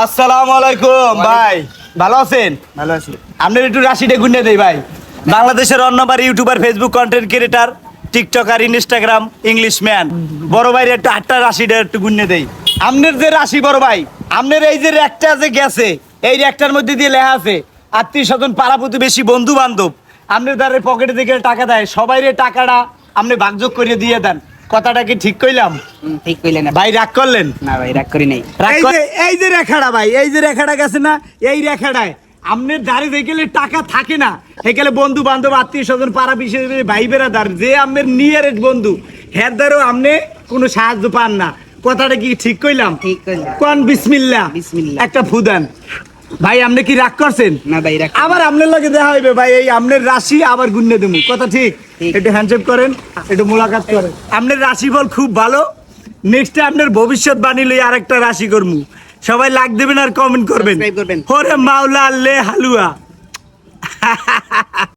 আসসালামু আলাইকুম ভাই, ভালো আছেন? ভালো আছি। আপনার একটু রাশিটা গুনে দেই ভাই। বাংলাদেশের অন্যবার YouTuber, Facebook content creator, TikToker, Instagram, English man, বড় ভাইয়ের একটু 8টা রাশিটা একটু গুনে দেই। আপনার যে রাশি বড় ভাই, আপনার এই যে র্যাকটা যে গেছে, এই র্যাকটার মধ্যে দিয়ে লেখা আছে আত্মীয় স্বজন, পাড়া প্রতিবেশী, বন্ধু বান্ধব আপনার দ্বারা পকেটে থেকে টাকা দেয়, সবাইরে টাকাটা আপনি ভাগযোগ করে দিয়ে দেন। কথাটা কি ঠিক কইলাম? ঠিক কইলেন ভাই রাগ করলেন? না ভাই, রাগ করি নাই। এই যে রেখাটা ভাই, এই যে রেখাটা গেছে না, এই রেখাটায় আপনার দাঁড়ি দেখলে টাকা থাকে না, সেখানে বন্ধু বান্ধব, আত্মীয় স্বজন, পাড়া বিশেষ ভাই বেড়াদার, যে আপনার নিয়ারেস্ট বন্ধু, হ্যাঁ দ্বারাও আপনি কোনো সাহায্য পান না। কথাটা কি ঠিক কইলাম? ঠিক কইলেন। কোন বিসমিল্লাহ, বিসমিল্লাহ। একটা ফুদান। ভাই আপনি কি রাগ করছেন? না ভাই, রাগ আবার আপনার লাগে দেখা হইবে ভাই, এই আপনার রাশি আবার গুণে দেবো। কথা ঠিক? ঠিক। একটু হ্যান্ডশেক করেন, একটু মোলাকাত করেন। আপনার রাশিফল খুব ভালো। নেক্সটে আপনার ভবিষ্যৎবাণী লই আরেকটা রাশি করমু। সবাই লাইক দেবেন আর কমেন্ট করবেন। Subscribe করবেন। ওরে মাওলা লে হালুয়া।